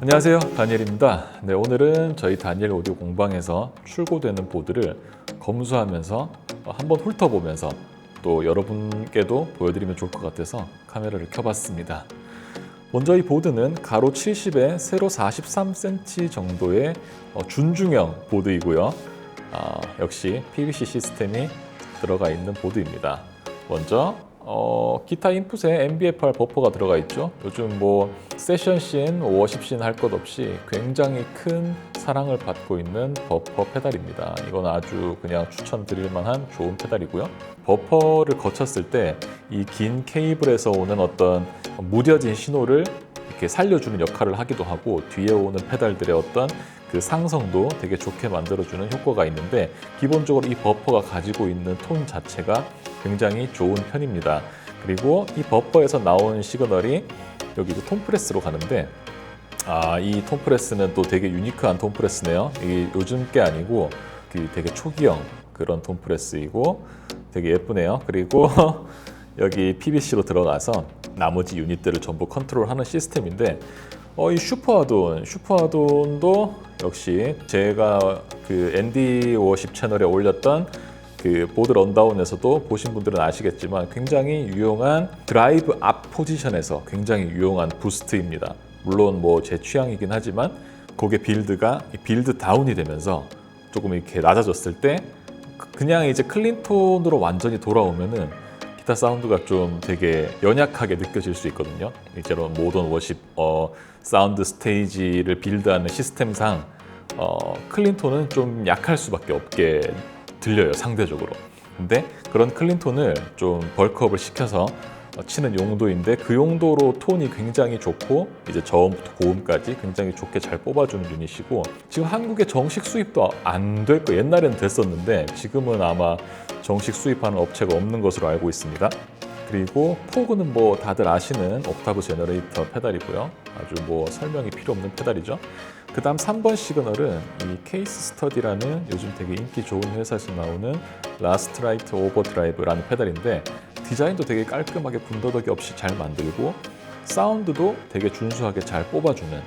안녕하세요, 다니엘입니다. 네, 오늘은 저희 다니엘 오디오 공방에서 출고되는 보드를 검수하면서 한번 훑어보면서 또 여러분께도 보여드리면 좋을 것 같아서 카메라를 켜봤습니다. 먼저 이 보드는 가로 70에 세로 43cm 정도의 준중형 보드이고요. 역시 PVC 시스템이 들어가 있는 보드입니다. 먼저 기타 인풋에 MBFR 버퍼가 들어가 있죠. 요즘 뭐 세션 씬, 워십 씬 할 것 없이 굉장히 큰 사랑을 받고 있는 버퍼 페달입니다. 이건 아주 그냥 추천드릴 만한 좋은 페달이고요. 버퍼를 거쳤을 때 이 긴 케이블에서 오는 어떤 무뎌진 신호를 이렇게 살려주는 역할을 하기도 하고, 뒤에 오는 페달들의 어떤 그 상성도 되게 좋게 만들어주는 효과가 있는데, 기본적으로 이 버퍼가 가지고 있는 톤 자체가 굉장히 좋은 편입니다. 그리고 이 버퍼에서 나온 시그널이 여기 톰프레스로 가는데, 이 톰프레스는 또 되게 유니크한 톰프레스네요. 이게 요즘 게 아니고 되게 초기형 그런 톰프레스이고 되게 예쁘네요. 그리고 여기 PVC로 들어가서 나머지 유닛들을 전부 컨트롤하는 시스템인데, 이 슈퍼하돈도 역시 제가 그 앤디 워십 채널에 올렸던 그 보드 런다운에서도 보신 분들은 아시겠지만 굉장히 유용한 드라이브 앞 포지션에서 굉장히 유용한 부스트입니다. 물론 뭐 제 취향이긴 하지만 그게 빌드가 빌드 다운이 되면서 조금 이렇게 낮아졌을 때 그냥 이제 클린톤으로 완전히 돌아오면은 기타 사운드가 좀 되게 연약하게 느껴질 수 있거든요. 이제는 모던 워십 사운드 스테이지를 빌드하는 시스템상 클린톤은 좀 약할 수밖에 없게 들려요, 상대적으로. 근데 그런 클린톤을 좀 벌크업을 시켜서 치는 용도인데, 그 용도로 톤이 굉장히 좋고 이제 저음부터 고음까지 굉장히 좋게 잘 뽑아주는 유닛이고, 지금 한국에 정식 수입도 안 될 거, 옛날에는 됐었는데 지금은 아마 정식 수입하는 업체가 없는 것으로 알고 있습니다. 그리고 포그는 뭐 다들 아시는 옥타브 제너레이터 페달이고요. 아주 뭐 설명이 필요 없는 페달이죠. 그 다음 3번 시그널은 이 케이스 스터디라는 요즘 되게 인기 좋은 회사에서 나오는 라스트라이트 오버드라이브라는 페달인데, 디자인도 되게 깔끔하게 군더더기 없이 잘 만들고 사운드도 되게 준수하게 잘 뽑아주는,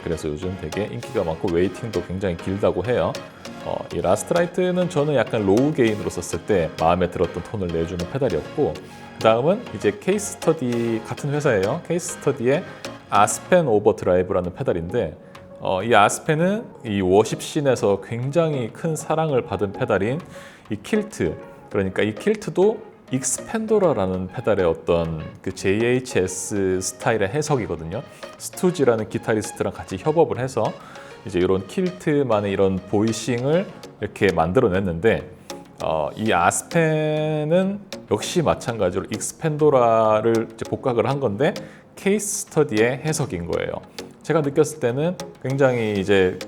그래서 요즘 되게 인기가 많고 웨이팅도 굉장히 길다고 해요. 이 라스트라이트는 저는 약간 로우 게인으로 썼을 때 마음에 들었던 톤을 내주는 페달이었고, 그 다음은 이제 케이스 스터디 같은 회사예요. 케이스 스터디의 아스펜 오버드라이브라는 페달인데, 이 아스펜은 이 워십 씬에서 굉장히 큰 사랑을 받은 페달인 이 킬트, 그러니까 이 킬트도 익스펜도라라는 페달의 어떤 그 JHS 스타일의 해석이거든요. 스투지라는 기타리스트랑 같이 협업을 해서 이제 이런 킬트만의 이런 보이싱을 이렇게 만들어냈는데, 이 아스펜은 역시 마찬가지로 익스펜도라를 이제 복각을 한 건데 케이스 스터디의 해석인 거예요. 제가 느꼈을 때는 굉장히 이제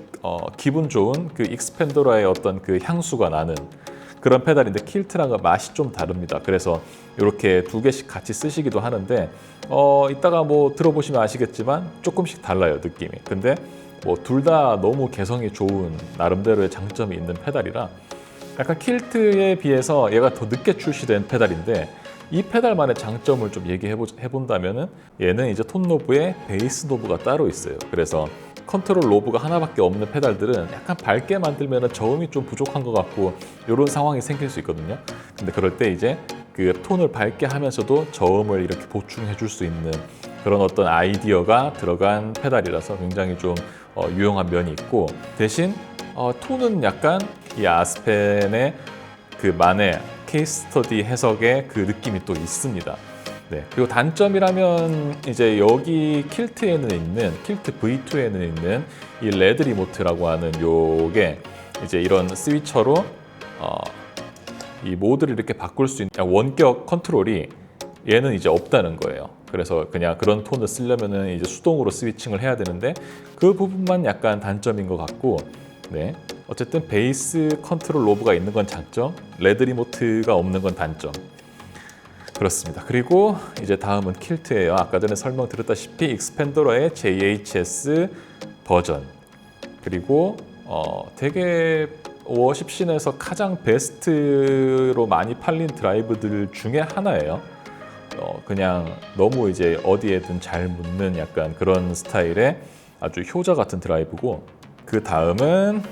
기분 좋은 그 익스펜도라의 어떤 그 향수가 나는 그런 페달인데, 킬트랑은 맛이 좀 다릅니다. 그래서 이렇게 두 개씩 같이 쓰시기도 하는데, 이따가 뭐 들어보시면 아시겠지만 조금씩 달라요, 느낌이. 근데 뭐 둘 다 너무 개성이 좋은 나름대로의 장점이 있는 페달이라, 약간 킬트에 비해서 얘가 더 늦게 출시된 페달인데, 이 페달만의 장점을 좀 해본다면은 얘는 이제 톤 노브에 베이스 노브가 따로 있어요. 그래서 컨트롤 노브가 하나밖에 없는 페달들은 약간 밝게 만들면 저음이 좀 부족한 것 같고 이런 상황이 생길 수 있거든요. 근데 그럴 때 이제 그 톤을 밝게 하면서도 저음을 이렇게 보충해 줄 수 있는 그런 어떤 아이디어가 들어간 페달이라서 굉장히 좀 유용한 면이 있고, 대신 톤은 약간 이 아스펜의 그 만의 케이스 스터디 해석의 그 느낌이 또 있습니다. 네. 그리고 단점이라면 이제 여기 킬트에는 있는 킬트 V2에는 있는 이 레드 리모트라고 하는 요게 이제 이런 스위처로 이 모드를 이렇게 바꿀 수 있는 원격 컨트롤이 얘는 이제 없다는 거예요. 그래서 그냥 그런 톤을 쓰려면은 이제 수동으로 스위칭을 해야 되는데, 그 부분만 약간 단점인 것 같고, 네. 어쨌든 베이스 컨트롤 노브가 있는 건 장점, 레드 리모트가 없는 건 단점. 그렇습니다. 그리고 이제 다음은 킬트예요. 아까 전에 설명드렸다시피 익스펜더러의 JHS 버전. 그리고 되게 워십 씬에서 가장 베스트로 많이 팔린 드라이브들 중에 하나예요. 그냥 너무 이제 어디에든 잘 묻는 약간 그런 스타일의 아주 효자 같은 드라이브고, 그 다음은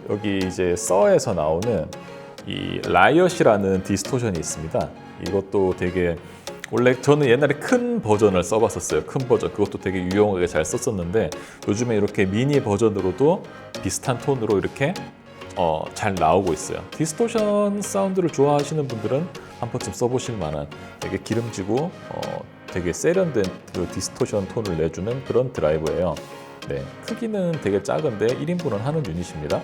여기 이제 서에서 나오는 이 라이엇이라는 디스토션이 있습니다. 이것도 되게, 원래 저는 옛날에 큰 버전을 써봤었어요. 큰 버전, 그것도 되게 유용하게 잘 썼었는데 요즘에 이렇게 미니 버전으로도 비슷한 톤으로 이렇게 잘 나오고 있어요. 디스토션 사운드를 좋아하시는 분들은 한 번쯤 써보실 만한, 되게 기름지고 되게 세련된 그 디스토션 톤을 내주는 그런 드라이버예요. 네, 크기는 되게 작은데 1인분은 하는 유닛입니다.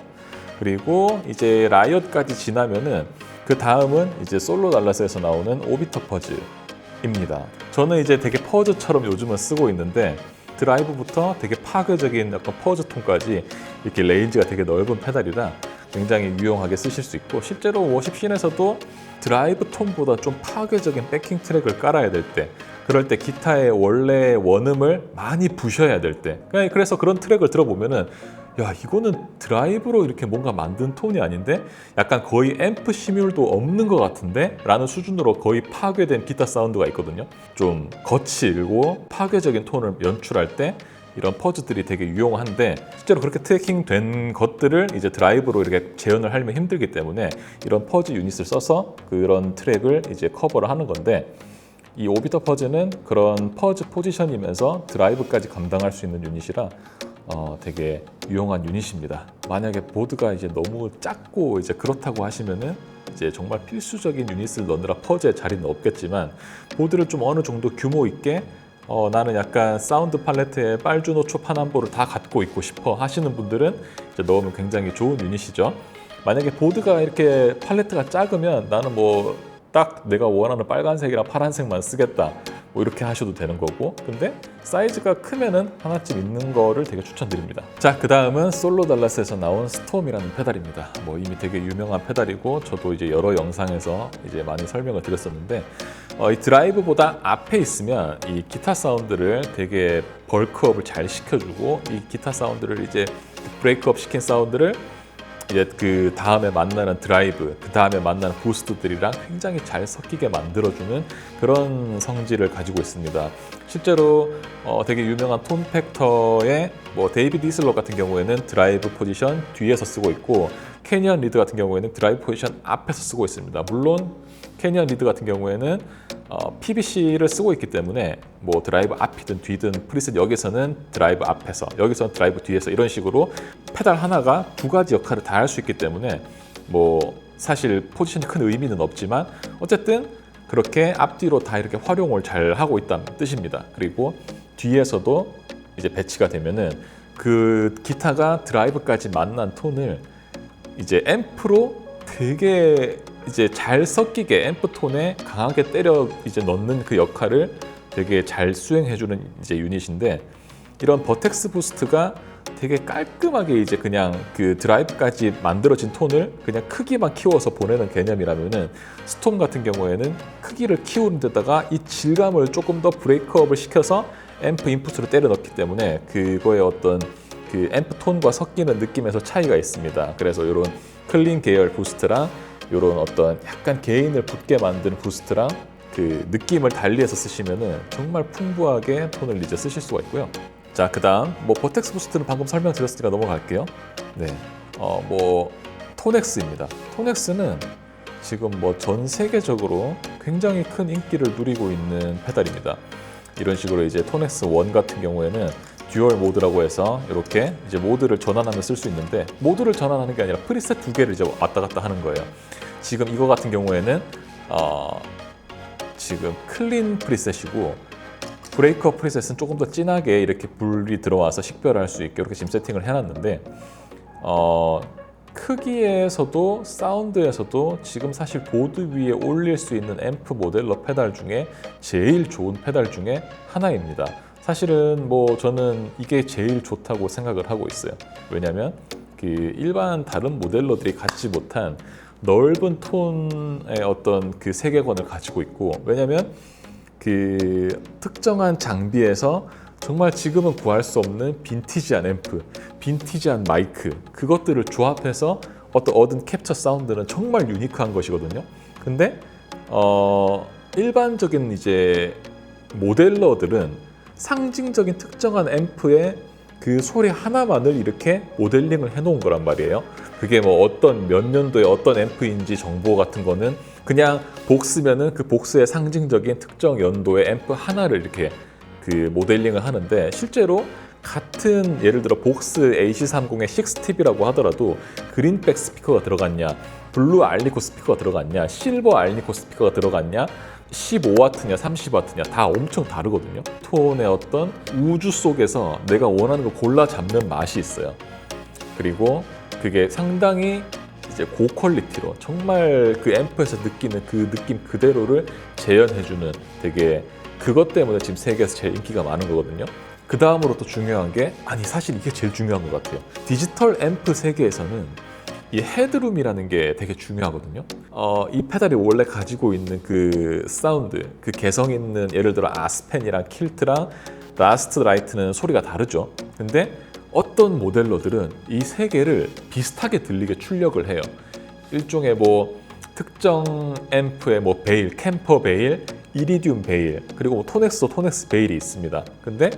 그리고 이제 라이엇까지 지나면은 그 다음은 이제 솔로 달라스에서 나오는 오비터 퍼즈입니다. 저는 이제 되게 퍼즈처럼 요즘은 쓰고 있는데, 드라이브부터 되게 파괴적인 약간 퍼즈 톤까지 이렇게 레인지가 되게 넓은 페달이라 굉장히 유용하게 쓰실 수 있고, 실제로 워십씬에서도 드라이브 톤보다 좀 파괴적인 백킹 트랙을 깔아야 될 때, 그럴 때 기타의 원래 원음을 많이 부셔야 될 때, 그래서 그런 트랙을 들어보면은 야, 이거는 드라이브로 이렇게 뭔가 만든 톤이 아닌데 약간 거의 앰프 심율도 없는 것 같은데 라는 수준으로 거의 파괴된 기타 사운드가 있거든요. 좀 거칠고 파괴적인 톤을 연출할 때 이런 퍼즈들이 되게 유용한데, 실제로 그렇게 트래킹된 것들을 이제 드라이브로 이렇게 재현을 하려면 힘들기 때문에 이런 퍼즈 유닛을 써서 그런 트랙을 이제 커버를 하는 건데, 이 오비터 퍼즈는 그런 퍼즈 포지션이면서 드라이브까지 감당할 수 있는 유닛이라 되게 유용한 유닛입니다. 만약에 보드가 이제 너무 작고 이제 그렇다고 하시면은 이제 정말 필수적인 유닛을 넣느라 퍼즈에 자리는 없겠지만, 보드를 좀 어느 정도 규모 있게 나는 약간 사운드 팔레트에 빨주노 초파남보를 다 갖고 있고 싶어 하시는 분들은 이제 넣으면 굉장히 좋은 유닛이죠. 만약에 보드가 이렇게 팔레트가 작으면 나는 뭐 딱 내가 원하는 빨간색이랑 파란색만 쓰겠다, 뭐 이렇게 하셔도 되는 거고, 근데 사이즈가 크면은 하나쯤 있는 거를 되게 추천드립니다. 자, 그 다음은 솔로 달라스에서 나온 스톰이라는 페달입니다. 뭐 이미 되게 유명한 페달이고 저도 이제 여러 영상에서 이제 많이 설명을 드렸었는데, 이 드라이브보다 앞에 있으면 이 기타 사운드를 되게 벌크업을 잘 시켜주고, 이 기타 사운드를 이제 브레이크업 시킨 사운드를 이제 그 다음에 만나는 드라이브, 그 다음에 만나는 부스트들이랑 굉장히 잘 섞이게 만들어주는 그런 성질을 가지고 있습니다. 실제로 되게 유명한 톤 팩터의 뭐 데이비드 이슬러 같은 경우에는 드라이브 포지션 뒤에서 쓰고 있고, 캐니언 리드 같은 경우에는 드라이브 포지션 앞에서 쓰고 있습니다. 물론 캐니언 리드 같은 경우에는 PBC를 쓰고 있기 때문에 뭐 드라이브 앞이든 뒤든 프리셋 여기서는 드라이브 앞에서, 여기서는 드라이브 뒤에서, 이런 식으로 페달 하나가 두 가지 역할을 다 할 수 있기 때문에 뭐 사실 포지션이 큰 의미는 없지만 어쨌든 그렇게 앞뒤로 다 이렇게 활용을 잘 하고 있다는 뜻입니다. 그리고 뒤에서도 이제 배치가 되면은 그 기타가 드라이브까지 만난 톤을 이제 앰프로 되게 이제 잘 섞이게 앰프 톤에 강하게 때려 이제 넣는 그 역할을 되게 잘 수행해주는 이제 유닛인데, 이런 버텍스 부스트가 되게 깔끔하게 이제 그냥 그 드라이브까지 만들어진 톤을 그냥 크기만 키워서 보내는 개념이라면은, 스톰 같은 경우에는 크기를 키우는 데다가 이 질감을 조금 더 브레이크업을 시켜서 앰프 인풋으로 때려 넣기 때문에 그거의 어떤 그 앰프 톤과 섞이는 느낌에서 차이가 있습니다. 그래서 이런 클린 계열 부스트랑 이런 어떤 약간 개인을 붙게 만드는 부스트랑 그 느낌을 달리해서 쓰시면은 정말 풍부하게 톤을 이제 쓰실 수가 있고요. 자, 그 다음 뭐 버텍스 부스트는 방금 설명드렸으니까 넘어갈게요. 네, 뭐 톤엑스입니다. 톤엑스는 지금 뭐 전 세계적으로 굉장히 큰 인기를 누리고 있는 페달입니다. 이런 식으로 이제 톤엑스 1 같은 경우에는 듀얼 모드라고 해서 이렇게 이제 모드를 전환하면 쓸 수 있는데, 모드를 전환하는 게 아니라 프리셋 두 개를 이제 왔다 갔다 하는 거예요. 지금 이거 같은 경우에는 지금 클린 프리셋이고, 브레이크업 프리셋은 조금 더 진하게 이렇게 불이 들어와서 식별할 수 있게 이렇게 지금 세팅을 해놨는데, 크기에서도 사운드에서도 지금 사실 보드 위에 올릴 수 있는 앰프 모델러 페달 중에 제일 좋은 페달 중에 하나입니다. 사실은 뭐 저는 이게 제일 좋다고 생각을 하고 있어요. 왜냐하면 그 일반 다른 모델러들이 갖지 못한 넓은 톤의 어떤 그 세계관을 가지고 있고, 왜냐하면 그 특정한 장비에서 정말 지금은 구할 수 없는 빈티지한 앰프, 빈티지한 마이크, 그것들을 조합해서 얻은 캡처 사운드는 정말 유니크한 것이거든요. 근데 일반적인 이제 모델러들은 상징적인 특정한 앰프의 그 소리 하나만을 이렇게 모델링을 해놓은 거란 말이에요. 그게 뭐 어떤 몇 년도에 어떤 앰프인지 정보 같은 거는 그냥 복스면은 그 복스의 상징적인 특정 연도의 앰프 하나를 이렇게 그 모델링을 하는데, 실제로 같은 예를 들어 복스 AC30의 6팁이라고 하더라도 그린백 스피커가 들어갔냐, 블루 알니코 스피커가 들어갔냐, 실버 알니코 스피커가 들어갔냐, 15W냐 30W냐 다 엄청 다르거든요. 톤의 어떤 우주 속에서 내가 원하는 걸 골라 잡는 맛이 있어요. 그리고 그게 상당히 이제 고퀄리티로 정말 그 앰프에서 느끼는 그 느낌 그대로를 재현해주는, 되게 그것 때문에 지금 세계에서 제일 인기가 많은 거거든요. 그 다음으로 또 중요한 게, 아니 사실 이게 제일 중요한 것 같아요. 디지털 앰프 세계에서는 이 헤드룸이라는 게 되게 중요하거든요. 이 페달이 원래 가지고 있는 그 사운드, 그 개성 있는, 예를 들어 아스펜이랑 킬트랑 라스트 라이트는 소리가 다르죠. 근데 어떤 모델러들은 이 세 개를 비슷하게 들리게 출력을 해요. 일종의 뭐 특정 앰프의 뭐 베일, 캠퍼 베일, 이리듐 베일, 그리고 뭐 토넥스 베일이 있습니다. 근데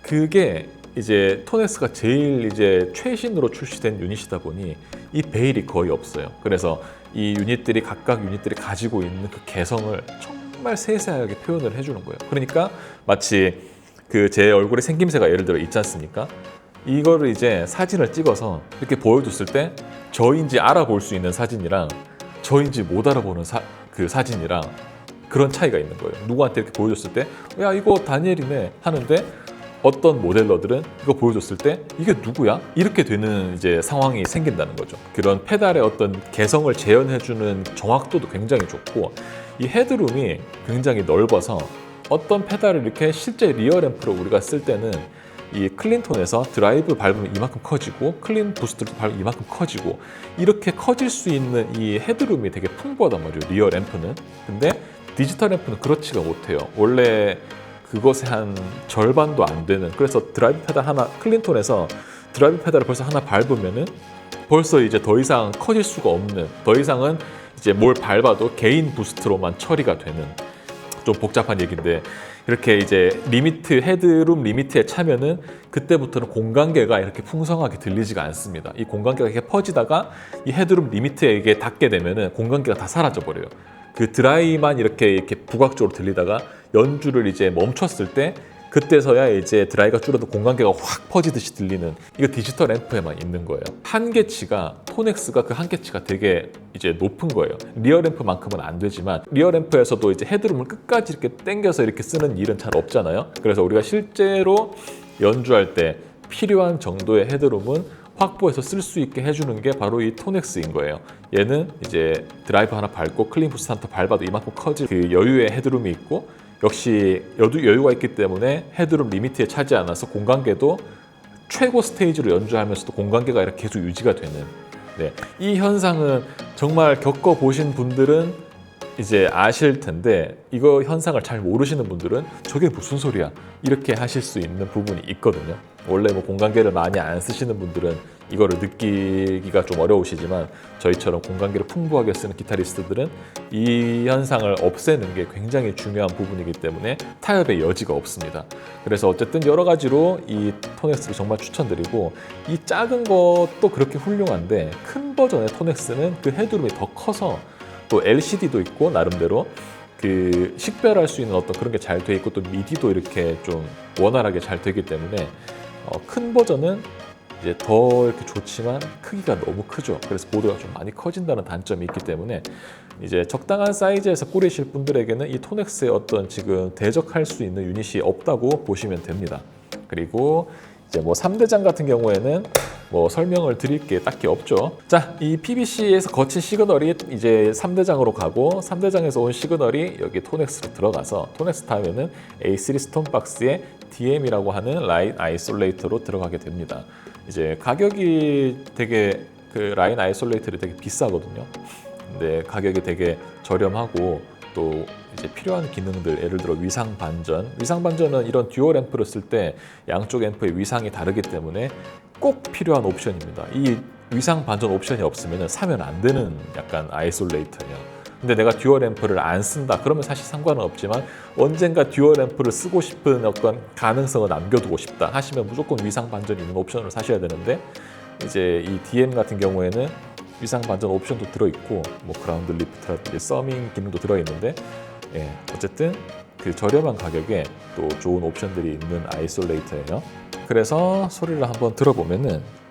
그게 이제 토넥스가 제일 이제 최신으로 출시된 유닛이다 보니 이 베일이 거의 없어요. 그래서 이 유닛들이 각각 유닛들이 가지고 있는 그 개성을 정말 세세하게 표현을 해주는 거예요. 그러니까 마치 그 제 얼굴에 생김새가 예를 들어 있지 않습니까? 이거를 이제 사진을 찍어서 이렇게 보여줬을 때 저인지 알아볼 수 있는 사진이랑 저인지 못 알아보는 그 사진이랑 그런 차이가 있는 거예요. 누구한테 이렇게 보여줬을 때 야 이거 다니엘이네 하는데, 어떤 모델러들은 이거 보여줬을 때 이게 누구야? 이렇게 되는 이제 상황이 생긴다는 거죠. 그런 페달의 어떤 개성을 재현해주는 정확도도 굉장히 좋고, 이 헤드룸이 굉장히 넓어서 어떤 페달을 이렇게 실제 리얼 앰프로 우리가 쓸 때는 이 클린톤에서 드라이브 밟으면 이만큼 커지고 클린 부스트를 밟으면 이만큼 커지고 이렇게 커질 수 있는 이 헤드룸이 되게 풍부하단 말이에요, 리얼 앰프는. 근데 디지털 앰프는 그렇지가 못해요. 원래 그것의 한 절반도 안 되는, 그래서 드라이브 페달 하나, 클린톤에서 드라이브 페달을 벌써 하나 밟으면은 벌써 이제 더 이상 커질 수가 없는, 더 이상은 이제 뭘 밟아도 개인 부스트로만 처리가 되는, 좀 복잡한 얘기인데, 이렇게 이제 리미트, 헤드룸 리미트에 차면은 그때부터는 공간계가 이렇게 풍성하게 들리지가 않습니다. 이 공간계가 이렇게 퍼지다가 이 헤드룸 리미트에 이게 닿게 되면은 공간계가 다 사라져 버려요. 그 드라이만 이렇게 부각적으로 들리다가 연주를 이제 멈췄을 때 그때서야 이제 드라이가 줄어도 공간계가 확 퍼지듯이 들리는, 이거 디지털 앰프에만 있는 거예요. 한계치가, 토넥스가 그 한계치가 되게 이제 높은 거예요. 리얼 앰프만큼은 안 되지만, 리얼 앰프에서도 이제 헤드룸을 끝까지 이렇게 당겨서 이렇게 쓰는 일은 잘 없잖아요. 그래서 우리가 실제로 연주할 때 필요한 정도의 헤드룸은 확보해서 쓸 수 있게 해주는 게 바로 이 토넥스인 거예요. 얘는 이제 드라이브 하나 밟고 클린 부스트 하나 밟아도 이만큼 커질 그 여유의 헤드룸이 있고, 역시 여유가 있기 때문에 헤드룸 리미트에 차지 않아서 공간계도 최고 스테이지로 연주하면서도 공간계가 이렇게 계속 유지가 되는, 네, 이 현상은 정말 겪어보신 분들은 이제 아실 텐데, 이거 현상을 잘 모르시는 분들은 저게 무슨 소리야 이렇게 하실 수 있는 부분이 있거든요. 원래 뭐 공간계를 많이 안 쓰시는 분들은 이거를 느끼기가 좀 어려우시지만, 저희처럼 공간계를 풍부하게 쓰는 기타리스트들은 이 현상을 없애는 게 굉장히 중요한 부분이기 때문에 타협의 여지가 없습니다. 그래서 어쨌든 여러 가지로 이 토넥스를 정말 추천드리고, 이 작은 것도 그렇게 훌륭한데 큰 버전의 토넥스는 그 헤드룸이 더 커서, 또 LCD도 있고 나름대로 그 식별할 수 있는 어떤 그런 게 잘 돼 있고, 또 미디도 이렇게 좀 원활하게 잘 되기 때문에 큰 버전은 이제 더 이렇게 좋지만 크기가 너무 크죠. 그래서 보드가 좀 많이 커진다는 단점이 있기 때문에 이제 적당한 사이즈에서 꾸리실 분들에게는 이 토넥스의 어떤 지금 대적할 수 있는 유닛이 없다고 보시면 됩니다. 그리고 이제 뭐 3대장 같은 경우에는 뭐 설명을 드릴 게 딱히 없죠. 자, 이 PBC에서 거친 시그널이 이제 3대장으로 가고, 3대장에서 온 시그널이 여기 토넥스로 들어가서, 토넥스 타면은 A3 스톤박스의 DM이라고 하는 라인 아이솔레이터로 들어가게 됩니다. 이제 가격이 되게, 그 라인 아이솔레이터들이 되게 비싸거든요. 근데 가격이 되게 저렴하고, 또 이제 필요한 기능들, 예를 들어 위상 반전은 이런 듀얼 앰프를 쓸 때 양쪽 앰프의 위상이 다르기 때문에 꼭 필요한 옵션입니다. 이 위상 반전 옵션이 없으면 사면 안 되는 약간 아이솔레이터냐. 근데 내가 듀얼 앰프를 안 쓴다 그러면 사실 상관은 없지만 언젠가 듀얼 앰프를 쓰고 싶은 어떤 가능성을 남겨두고 싶다 하시면 무조건 위상 반전이 있는 옵션으로 사셔야 되는데, 이제 이 DM 같은 경우에는 위상 반전 옵션도 들어있고 뭐 그라운드 리프트라든지 서밍 기능도 들어있는데, 예, 어쨌든 그 저렴한 가격에 또 좋은 옵션들이 있는 아이솔레이터예요. 그래서 소리를 한번 들어보면은